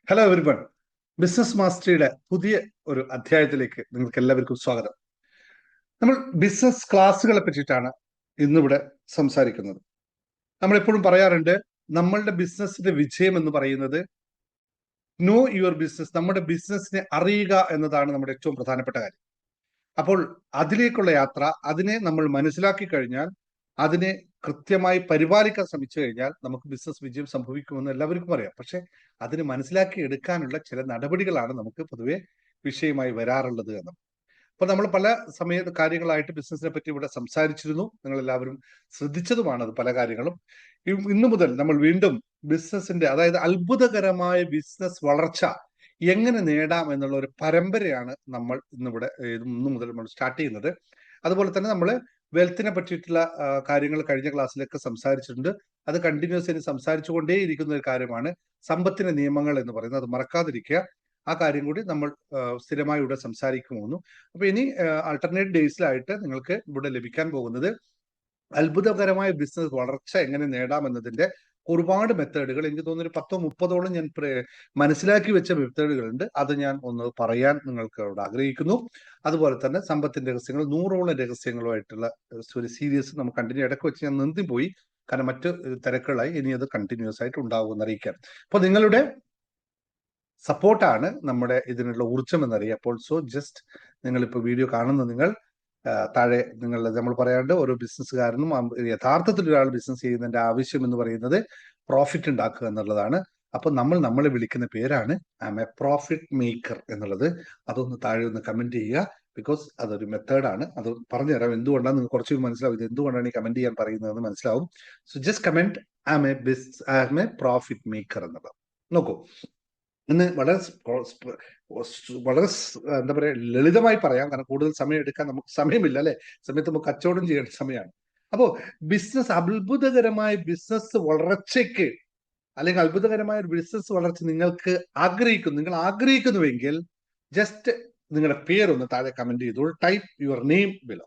Hello everyone. Business മാസ്റ്ററിയുടെ പുതിയ ഒരു അധ്യായത്തിലേക്ക് നിങ്ങൾക്ക് എല്ലാവർക്കും സ്വാഗതം. നമ്മൾ ബിസിനസ് ക്ലാസ്സുകളെ പറ്റിയിട്ടാണ് ഇന്നിവിടെ സംസാരിക്കുന്നത്. നമ്മൾ എപ്പോഴും പറയാറുണ്ട്, നമ്മളുടെ ബിസിനസിന്റെ വിജയം എന്ന് പറയുന്നത് നോ യുവർ ബിസിനസ്, നമ്മുടെ ബിസിനസിനെ അറിയുക എന്നതാണ് നമ്മുടെ ഏറ്റവും പ്രധാനപ്പെട്ട കാര്യം. അപ്പോൾ അതിലേക്കുള്ള യാത്ര, അതിനെ നമ്മൾ മനസ്സിലാക്കി കഴിഞ്ഞാൽ, അതിനെ കൃത്യമായി പരിപാലിക്കാൻ ശ്രമിച്ചു കഴിഞ്ഞാൽ നമുക്ക് ബിസിനസ് വിജയം സംഭവിക്കുമെന്ന് എല്ലാവർക്കും അറിയാം. പക്ഷെ അതിന് മനസ്സിലാക്കി എടുക്കാനുള്ള ചില നടപടികളാണ് നമുക്ക് പൊതുവെ വിഷയമായി വരാറുള്ളത് എന്ന്. അപ്പൊ നമ്മൾ പല കാര്യങ്ങളായിട്ട് ബിസിനസിനെ പറ്റി ഇവിടെ സംസാരിച്ചിരുന്നു. നിങ്ങൾ എല്ലാവരും ശ്രദ്ധിച്ചതുമാണ് അത് പല കാര്യങ്ങളും. ഇന്നു മുതൽ നമ്മൾ വീണ്ടും ബിസിനസിന്റെ, അതായത് അത്ഭുതകരമായ ബിസിനസ് വളർച്ച എങ്ങനെ നേടാം എന്നുള്ള ഒരു പരമ്പരയാണ് നമ്മൾ ഇന്നു മുതൽ നമ്മൾ സ്റ്റാർട്ട് ചെയ്യുന്നത്. അതുപോലെ തന്നെ നമ്മൾ വെൽത്തിനെ പറ്റിയിട്ടുള്ള കാര്യങ്ങൾ കഴിഞ്ഞ ക്ലാസ്സിലൊക്കെ സംസാരിച്ചിട്ടുണ്ട്. അത് കണ്ടിന്യൂസ് ആയി സംസാരിച്ചുകൊണ്ടേയിരിക്കുന്ന ഒരു കാര്യമാണ് സമ്പത്തിന്റെ നിയമങ്ങൾ എന്ന് പറയുന്നത്. അത് മറക്കാതിരിക്കുക. ആ കാര്യം കൂടി നമ്മൾ സ്ഥിരമായി ഇവിടെ സംസാരിക്കുമെന്നു. അപ്പൊ ഇനി ആൾട്ടർനേറ്റ് ഡേയ്സിലായിട്ട് നിങ്ങൾക്ക് ഇവിടെ ലഭിക്കാൻ പോകുന്നത് അത്ഭുതകരമായ ബിസിനസ് വളർച്ച എങ്ങനെ നേടാം എന്നതിന്റെ ഒരുപാട് മെത്തേഡുകൾ, എനിക്ക് തോന്നുന്നു 10-30ഓളം ഞാൻ മനസ്സിലാക്കി വെച്ച മെത്തേഡുകളുണ്ട്. അത് ഞാൻ ഒന്ന് പറയാൻ നിങ്ങൾക്ക് അവിടെ ആഗ്രഹിക്കുന്നു. അതുപോലെ തന്നെ സമ്പത്തിന്റെ രഹസ്യങ്ങൾ, 100ഓളം രഹസ്യങ്ങളുമായിട്ടുള്ള ഒരു സീരീസ് നമുക്ക് കണ്ടിന്യൂ ഇടയ്ക്ക് വെച്ച് ഞാൻ നിർത്തിപ്പോയി, കാരണം മറ്റ് തിരക്കുകളായി. ഇനി അത് കണ്ടിന്യൂസ് ആയിട്ട് ഉണ്ടാവുമെന്ന് അറിയിക്കാം. അപ്പൊ നിങ്ങളുടെ സപ്പോർട്ടാണ് നമ്മുടെ ഇതിനുള്ള ഊർജ്ജം എന്നറിയാം. അപ്പോൾ ജസ്റ്റ് നിങ്ങളിപ്പോൾ വീഡിയോ കാണുന്ന നിങ്ങൾ താഴെ നമ്മൾ പറയാണ്ട്, ഓരോ ബിസിനസ്സുകാരനും യഥാർത്ഥത്തിൽ ഒരാൾ ബിസിനസ് ചെയ്യുന്നതിന്റെ ആവശ്യം എന്ന് പറയുന്നത് പ്രോഫിറ്റ് ഉണ്ടാക്കുക എന്നുള്ളതാണ്. അപ്പൊ നമ്മളെ വിളിക്കുന്ന പേരാണ് I M A profit maker എന്നുള്ളത്. അതൊന്ന് താഴെ ഒന്ന് കമന്റ് ചെയ്യുക. ബിക്കോസ് അതൊരു മെത്തേഡാണ്. അത് പറഞ്ഞുതരാം എന്തുകൊണ്ടാണ്, നിങ്ങൾക്ക് കുറച്ചുകൂടി മനസ്സിലാവും ഇത് എന്തുകൊണ്ടാണ് ഈ കമന്റ് ചെയ്യാൻ പറയുന്നതെന്ന് മനസ്സിലാവും. So just comment I M A profit maker എന്നുള്ളത്. നോക്കൂ, ഇന്ന് വളരെ എന്താ പറയാ, ലളിതമായി പറയാം, കാരണം കൂടുതൽ സമയം എടുക്കാൻ നമുക്ക് സമയമില്ല അല്ലെ. സമയത്ത് നമുക്ക് കച്ചവടം ചെയ്യേണ്ട സമയമാണ്. അപ്പോ അത്ഭുതകരമായ ബിസിനസ് വളർച്ചയ്ക്ക്, അല്ലെങ്കിൽ അത്ഭുതകരമായ ഒരു ബിസിനസ് വളർച്ച നിങ്ങൾ ആഗ്രഹിക്കുന്നുവെങ്കിൽ ജസ്റ്റ് നിങ്ങളുടെ പേരൊന്ന് താഴെ കമന്റ് ചെയ്തോളൂ. Type your name below.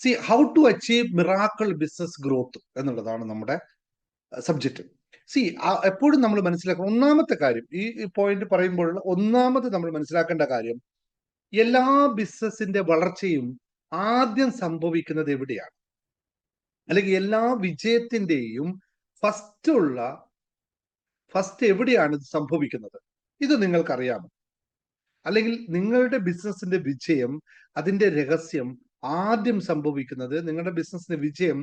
See how to achieve miracle business growth എന്നുള്ളതാണ് നമ്മുടെ സബ്ജക്റ്റ്. എപ്പോഴും നമ്മൾ മനസ്സിലാക്കണം, ഒന്നാമത്തെ കാര്യം, ഈ പോയിന്റ് പറയുമ്പോൾ ഒന്നാമത് നമ്മൾ മനസ്സിലാക്കേണ്ട കാര്യം, എല്ലാ ബിസിനസിന്റെ വളർച്ചയും ആദ്യം സംഭവിക്കുന്നത് എവിടെയാണ്, അല്ലെങ്കിൽ എല്ലാ വിജയത്തിന്റെയും ഫസ്റ്റ് എവിടെയാണ് ഇത് സംഭവിക്കുന്നത്? ഇത് നിങ്ങൾക്കറിയാമോ? അല്ലെങ്കിൽ നിങ്ങളുടെ ബിസിനസിന്റെ വിജയം, അതിന്റെ രഹസ്യം ആദ്യം സംഭവിക്കുന്നത്, നിങ്ങളുടെ ബിസിനസിന്റെ വിജയം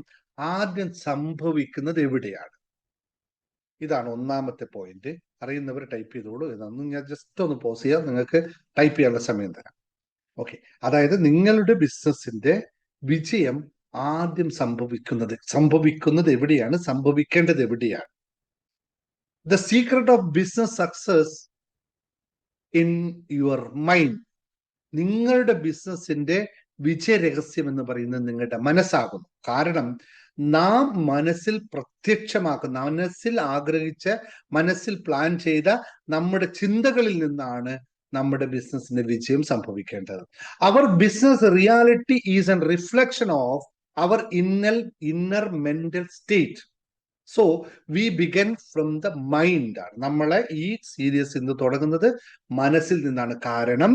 ആദ്യം സംഭവിക്കുന്നത് എവിടെയാണ്? ഇതാണ് ഒന്നാമത്തെ പോയിന്റ്. അറിയുന്നവർ ടൈപ്പ് ചെയ്തോളൂ. ഇതൊന്നും ഞാൻ ജസ്റ്റ് ഒന്ന് പോസ് ചെയ്യാം, നിങ്ങൾക്ക് ടൈപ്പ് ചെയ്യാനുള്ള സമയം തരാം. ഓക്കെ, അതായത് നിങ്ങളുടെ ബിസിനസിന്റെ വിജയം ആദ്യം സംഭവിക്കുന്നത് എവിടെയാണ്, സംഭവിക്കേണ്ടത് എവിടെയാണ്? The secret of business success in your mind. നിങ്ങളുടെ ബിസിനസിന്റെ വിജയ രഹസ്യം എന്ന് പറയുന്നത് നിങ്ങളുടെ മനസ്സാകുന്നു. കാരണം നാം മനസ്സിൽ പ്രത്യക്ഷമാക്കുന്ന, മനസ്സിൽ ആഗ്രഹിച്ച, മനസ്സിൽ പ്ലാൻ ചെയ്ത നമ്മുടെ ചിന്തകളിൽ നിന്നാണ് നമ്മുടെ ബിസിനസിന്റെ വിജയം സംഭവിക്കേണ്ടത്. Our business reality is an reflection of our inner mental state. So we begin from the mind ആണ്. നമ്മളെ ഈ സീരീസ് ഇന്ന് തുടങ്ങുന്നത് മനസ്സിൽ നിന്നാണ്. കാരണം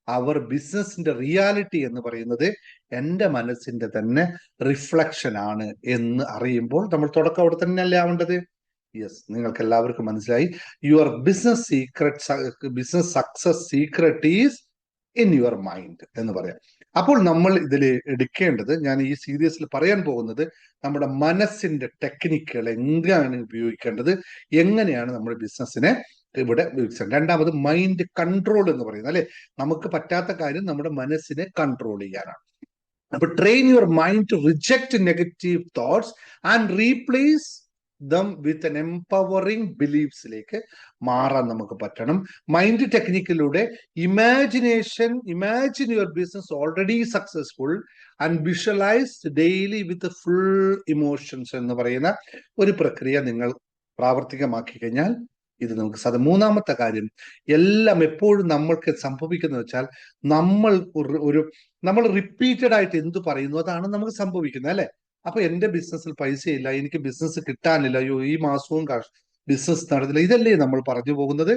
അവർ ബിസിനസിന്റെ റിയാലിറ്റി എന്ന് പറയുന്നത് എൻ്റെ മനസ്സിന്റെ തന്നെ റിഫ്ലക്ഷൻ ആണ് എന്ന് അറിയുമ്പോൾ നമ്മൾ തുടക്കം അവിടെ തന്നെയല്ലേ ആവേണ്ടത്? യെസ്, നിങ്ങൾക്ക് എല്ലാവർക്കും മനസ്സിലായി. Your business success secret is in your mind എന്ന് പറയാം. അപ്പോൾ നമ്മൾ ഇതിൽ എടുക്കേണ്ടത്, ഞാൻ ഈ സീരീസിൽ പറയാൻ പോകുന്നത്, നമ്മുടെ മനസ്സിന്റെ ടെക്നിക്കുകൾ എങ്ങനെയാണ് ഉപയോഗിക്കേണ്ടത്, എങ്ങനെയാണ് നമ്മുടെ ബിസിനസ്സിനെ ഇവിടെ ഉപയോഗിച്ചത്. രണ്ടാമത് മൈൻഡ് കൺട്രോൾ എന്ന് പറയുന്നത്, അല്ലെ, നമുക്ക് പറ്റാത്ത കാര്യം നമ്മുടെ മനസ്സിനെ കൺട്രോൾ ചെയ്യാനാണ്. അപ്പൊ train your mind to reject negative thoughts and replace them with an എംപവറിംഗ് ബിലീഫ്സിലേക്ക് മാറാൻ നമുക്ക് പറ്റണം. മൈൻഡ് ടെക്നിക്കിലൂടെ imagine your business already successful and visualise daily with full emotions എന്ന് പറയുന്ന ഒരു പ്രക്രിയ നിങ്ങൾ പ്രാവർത്തികമാക്കി കഴിഞ്ഞാൽ ഇത് നമുക്ക് മൂന്നാമത്തെ കാര്യം, എല്ലാം എപ്പോഴും നമ്മൾക്ക് സംഭവിക്കുന്നത് വെച്ചാൽ നമ്മൾ റിപ്പീറ്റഡ് ആയിട്ട് എന്ത് പറയുന്നു അതാണ് നമുക്ക് സംഭവിക്കുന്നത്, അല്ലെ. അപ്പൊ എന്റെ ബിസിനസ്സിൽ പൈസയില്ല, എനിക്ക് ബിസിനസ് കിട്ടാനില്ല, അയ്യോ ഈ മാസവും ബിസിനസ് നടന്നില്ല, ഇതല്ലേ നമ്മൾ പറഞ്ഞു പോകുന്നത്.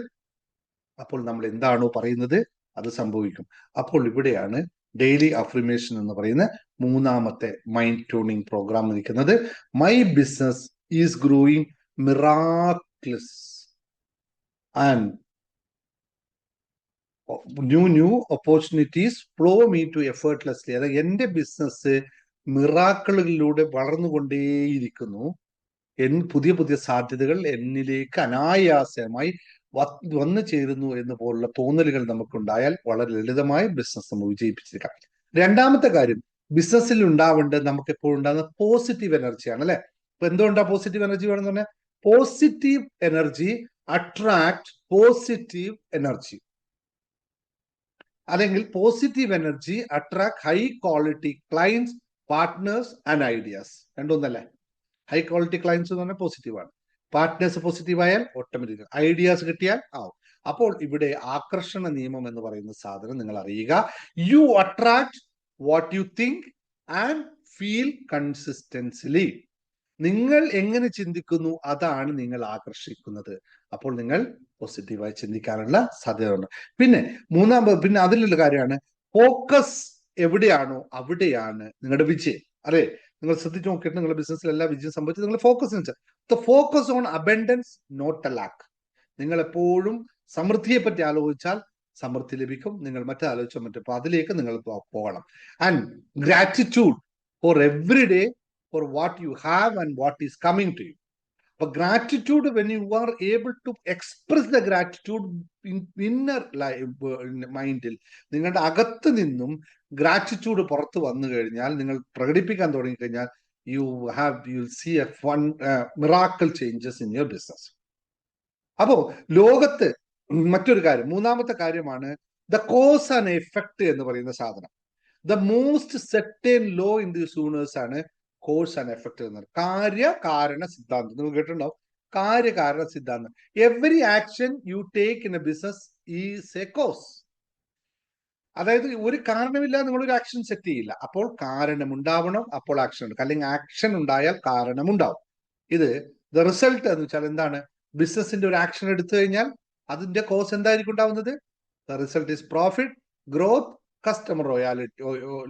അപ്പോൾ നമ്മൾ എന്താണോ പറയുന്നത് അത് സംഭവിക്കും. അപ്പോൾ ഇവിടെയാണ് ഡെയിലി അഫർമേഷൻ എന്ന് പറയുന്ന മൂന്നാമത്തെ മൈൻഡ് ട്യൂണിങ് പ്രോഗ്രാം നിൽക്കുന്നത്. My business is growing miraculous and new opportunities flow me to effortlessly. അതായത് എന്റെ ബിസിനസ് മിറാക്കിളുകളിലൂടെ വളർന്നുകൊണ്ടേയിരിക്കുന്നു. പുതിയ പുതിയ സാധ്യതകൾ എന്നിലേക്ക് അനായാസമായി വന്നു ചേരുന്നു എന്ന് പോലുള്ള തോന്നലുകൾ നമുക്കുണ്ടായാൽ വളരെ ലളിതമായി ബിസിനസ് നമ്മൾ വിജയിപ്പിച്ചെടുക്കാം. രണ്ടാമത്തെ കാര്യം, ബിസിനസ്സിൽ ഉണ്ടാവേണ്ടത് നമുക്ക് എപ്പോഴും ഉണ്ടാകുന്ന പോസിറ്റീവ് എനർജിയാണ്, അല്ലെ? ഇപ്പൊ എന്തുകൊണ്ടാ പോസിറ്റീവ് എനർജി വേണമെന്ന് പറഞ്ഞാൽ, positive energy attract positive energy, അല്ലെങ്കിൽ positive energy attract high quality clients, partners and ideas. രണ്ടൊന്നല്ലേ? ഹൈ ക്വാളിറ്റി ക്ലയൻസ് എന്ന് പറഞ്ഞാൽ പോസിറ്റീവാണ്, പാർട്ട്നേഴ്സ് പോസിറ്റീവ് ആയാൽ ഓട്ടോമാറ്റിക് ഐഡിയാസ് കിട്ടിയാൽ ആവും. അപ്പോൾ ഇവിടെ ആകർഷണ നിയമം എന്ന് പറയുന്ന സാധനം നിങ്ങൾ അറിയുക. You attract what you think and feel consistently. നിങ്ങൾ എങ്ങനെ ചിന്തിക്കുന്നു അതാണ് നിങ്ങൾ ആകർഷിക്കുന്നത്. അപ്പോൾ നിങ്ങൾ പോസിറ്റീവായി ചിന്തിക്കാനുള്ള സാധ്യതയുണ്ട്. പിന്നെ അതിലുള്ള കാര്യമാണ് ഫോക്കസ്. എവിടെയാണോ അവിടെയാണ് നിങ്ങളുടെ വിജയം. അതെ, നിങ്ങൾ ശ്രദ്ധിച്ചു നോക്കിയിട്ട് നിങ്ങളുടെ ബിസിനസ്സിൽ എല്ലാ വിജയം സംഭവിച്ചത് നിങ്ങൾ focus on abundance not a lack. നിങ്ങൾ എപ്പോഴും സമൃദ്ധിയെ പറ്റി ആലോചിച്ചാൽ സമൃദ്ധി ലഭിക്കും. നിങ്ങൾ മറ്റേ ആലോചിച്ചാൽ മറ്റേ, അപ്പൊ അതിലേക്ക് നിങ്ങൾ പോകണം. And gratitude for every day for what you have and what is coming to you. അപ്പൊ gratitude, when you are able to express the gratitude inner മൈൻഡിൽ, നിങ്ങളുടെ അകത്ത് നിന്നും ഗ്രാറ്റിറ്റ്യൂഡ് പുറത്ത് വന്നു കഴിഞ്ഞാൽ, നിങ്ങൾ പ്രകടിപ്പിക്കാൻ തുടങ്ങിക്കഴിഞ്ഞാൽ, you see a fun miracle changes in your business. അപ്പോ ലോകത്ത് മറ്റൊരു കാര്യം, മൂന്നാമത്തെ കാര്യമാണ് ദ കോസ് ആൻഡ് എഫക്ട് എന്ന് പറയുന്ന സാധനം. The most certain law in this universe ആണ് കോസ് ആൻഡ് എഫക്ട് എന്നത്. കാര്യകാരണ സിദ്ധാന്തം നിങ്ങൾ കേട്ടിട്ടുണ്ടാവും. കാര്യകാരണ സിദ്ധാന്തം. Every action you take in a business is a cause. അതായത് ഒരു കാരണമില്ലാതെ നിങ്ങൾ ഒരു ആക്ഷൻ സെറ്റ് ചെയ്യില്ല. അപ്പോൾ കാരണം ഉണ്ടാവണം, അപ്പോൾ ആക്ഷൻ എടുക്കും. അല്ലെങ്കിൽ ആക്ഷൻ ഉണ്ടായാൽ കാരണം ഉണ്ടാവും. ഇത് ദ റിസൾട്ട് എന്ന് വെച്ചാൽ എന്താണ്? ബിസിനസിന്റെ ഒരു ആക്ഷൻ എടുത്തു കഴിഞ്ഞാൽ അതിന്റെ കോസ് എന്തായിരിക്കും ഉണ്ടാവുന്നത്? The result is profit, growth, customer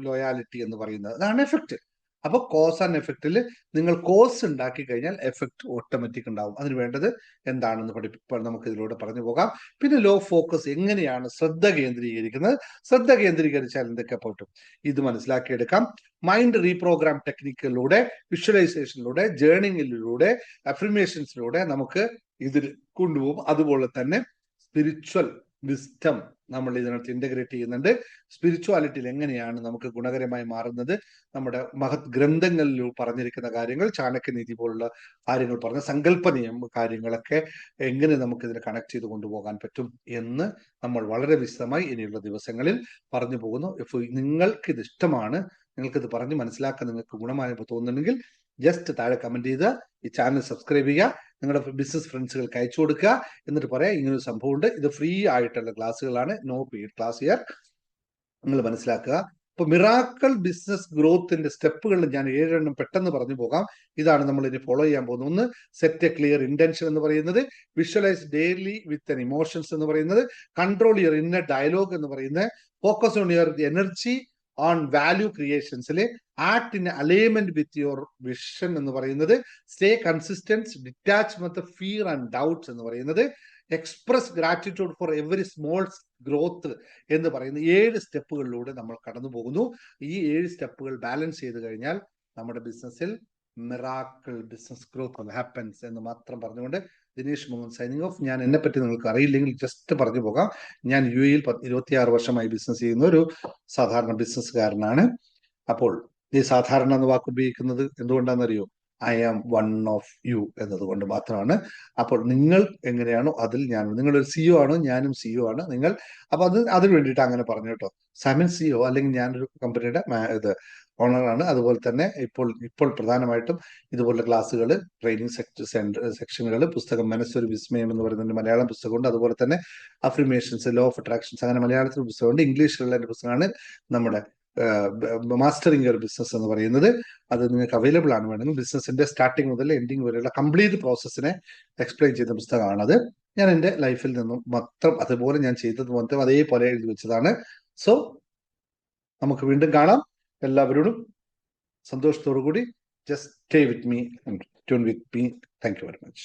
loyalty എന്ന് പറയുന്നത്. അതാണ് എഫക്റ്റ്. അപ്പൊ കോസ് ആൻഡ് എഫക്റ്റിൽ നിങ്ങൾ കോസ് ഉണ്ടാക്കി കഴിഞ്ഞാൽ എഫക്റ്റ് ഓട്ടോമാറ്റിക് ഉണ്ടാവും. അതിന് വേണ്ടത് എന്താണെന്ന് നമുക്ക് ഇതിലൂടെ പറഞ്ഞു പോകാം. പിന്നെ ലോ ഫോക്കസ്, എങ്ങനെയാണ് ശ്രദ്ധ കേന്ദ്രീകരിക്കുന്നത്, ശ്രദ്ധ കേന്ദ്രീകരിച്ചാൽ എന്തൊക്കെ പറ്റും, ഇത് മനസ്സിലാക്കിയെടുക്കാം. മൈൻഡ് റീപ്രോഗ്രാം ടെക്നിക്കിലൂടെ, വിഷ്വലൈസേഷനിലൂടെ, ജേർണിങ്ങിലൂടെ, അഫർമേഷൻസിലൂടെ നമുക്ക് ഇതിൽ കൊണ്ടുപോകും. അതുപോലെ തന്നെ സ്പിരിച്വൽ വിസ്ഡം നമ്മൾ ഇതിനകത്ത് ഇന്റഗ്രേറ്റ് ചെയ്യുന്നുണ്ട്. സ്പിരിച്വാലിറ്റിയിൽ എങ്ങനെയാണ് നമുക്ക് ഗുണകരമായി മാറുന്നത്, നമ്മുടെ മഹത് ഗ്രന്ഥങ്ങളിൽ പറഞ്ഞിരിക്കുന്ന കാര്യങ്ങൾ, ചാണക്യനീതി പോലുള്ള കാര്യങ്ങൾ പറഞ്ഞ സങ്കല്പ കാര്യങ്ങളൊക്കെ എങ്ങനെ നമുക്ക് ഇതിനെ കണക്ട് ചെയ്ത് കൊണ്ടുപോകാൻ പറ്റും എന്ന് നമ്മൾ വളരെ വിശദമായി ഇനിയുള്ള ദിവസങ്ങളിൽ പറഞ്ഞു പോകുന്നു. നിങ്ങൾക്ക് ഇത് ഇഷ്ടമാണ്, നിങ്ങൾക്കിത് പറഞ്ഞ് മനസ്സിലാക്കാൻ നിങ്ങൾക്ക് ഗുണമായി തോന്നുന്നുണ്ടെങ്കിൽ ജസ്റ്റ് താഴെ കമന്റ് ചെയ്ത് ഈ ചാനൽ സബ്സ്ക്രൈബ് ചെയ്യുക, നിങ്ങളുടെ ബിസിനസ് ഫ്രണ്ട്സുകൾക്ക് അയച്ചു കൊടുക്കുക. എന്നിട്ട് പറയാം ഇങ്ങനൊരു സംഭവം ഉണ്ട്, ഇത് ഫ്രീ ആയിട്ടുള്ള ക്ലാസ്സുകളാണ്, നോ പെയ്ഡ് ക്ലാസ് ഇയർ. നിങ്ങൾ മനസ്സിലാക്കുക. ഇപ്പൊ മിറാക്കിൾ ബിസിനസ് ഗ്രോത്തിന്റെ സ്റ്റെപ്പുകൾ ഞാൻ 7 എണ്ണം പെട്ടെന്ന് പറഞ്ഞു പോകാം. ഇതാണ് നമ്മൾ ഇനി ഫോളോ ചെയ്യാൻ പോകുന്നത്. ഒന്ന്, സെറ്റ് എ ക്ലിയർ ഇന്റൻഷൻ എന്ന് പറയുന്നത്. Visualise daily with an emotions എന്ന് പറയുന്നത്. കൺട്രോൾ യുവർ ഇന്നർ ഡയലോഗ് എന്ന് പറയുന്നത്. Focus on your energy on value ക്രിയേഷൻസിൽ. Act in alignment with your vision എന്ന് പറയുന്നത്. Stay consistence, detachment, fear and doubts എന്ന് പറയുന്നത്. Express gratitude for every small growth എന്ന് പറയുന്ന 7 സ്റ്റെപ്പുകളിലൂടെ നമ്മൾ കടന്നു പോകുന്നു. ഈ 7 സ്റ്റെപ്പുകൾ ബാലൻസ് ചെയ്ത് കഴിഞ്ഞാൽ നമ്മുടെ ബിസിനസ്സിൽ മിറാക്കിൾ ബിസിനസ് ഗ്രോത്ത് ഹാപ്പൻസ് എന്ന് മാത്രം പറഞ്ഞുകൊണ്ട് ദിനേഷ് മോഹൻ സൈനിങ് ഓഫ്. ഞാൻ എന്നെ പറ്റി നിങ്ങൾക്ക് അറിയില്ലെങ്കിൽ ജസ്റ്റ് പറഞ്ഞു പോകാം. ഞാൻ UAE 26 വർഷമായി ബിസിനസ് ചെയ്യുന്ന ഒരു സാധാരണ ബിസിനസ്സുകാരനാണ്. അപ്പോൾ ഈ സാധാരണ എന്ന വാക്ക് ഉപയോഗിക്കുന്നത് എന്തുകൊണ്ടാണെന്നറിയോ? I am one of you എന്നതുകൊണ്ട് മാത്രമാണ്. അപ്പോൾ നിങ്ങൾ എങ്ങനെയാണോ അതിൽ നിങ്ങളൊരു CEO ആണ്, ഞാനും CEO ആണ്. നിങ്ങൾ അപ്പൊ അതിന് വേണ്ടിയിട്ട് അങ്ങനെ പറഞ്ഞു കേട്ടോ. സമൻ CEO, അല്ലെങ്കിൽ ഞാനൊരു കമ്പനിയുടെ ഓണറാണ്. അതുപോലെ തന്നെ ഇപ്പോൾ പ്രധാനമായിട്ടും ഇതുപോലുള്ള ക്ലാസ്സുകൾ, ട്രെയിനിങ് സെക്ഷനുകൾ, പുസ്തകം മനസ്സൊരു വിസ്മയം എന്ന് പറയുന്ന മലയാളം പുസ്തകമുണ്ട്. അതുപോലെ തന്നെ അഫർമേഷൻസ്, ലോ ഓഫ് അട്രാക്ഷൻസ്, അങ്ങനെ മലയാളത്തിൽ പുസ്തകമുണ്ട്. ഇംഗ്ലീഷിലുള്ള എൻ്റെ പുസ്തകമാണ് നമ്മുടെ മാസ്റ്ററിങ് യുവർ ബിസിനസ് എന്ന് പറയുന്നത്. അത് നിങ്ങൾക്ക് അവൈലബിൾ ആണ്. വേണമെങ്കിൽ ബിസിനസിന്റെ സ്റ്റാർട്ടിങ് മുതൽ എൻഡിങ് വരെയുള്ള കംപ്ലീറ്റ് പ്രോസസ്സിനെ എക്സ്പ്ലെയിൻ ചെയ്ത പുസ്തകമാണത്. ഞാൻ എൻ്റെ ലൈഫിൽ നിന്നും മാത്രം അതുപോലെ ഞാൻ ചെയ്തത് മൊത്തം അതേപോലെ എഴുതി വെച്ചതാണ്. സോ നമുക്ക് വീണ്ടും കാണാം. എല്ലാവരോടും സന്തോഷത്തോടു കൂടി just stay with me and tune with me. Thank you very much.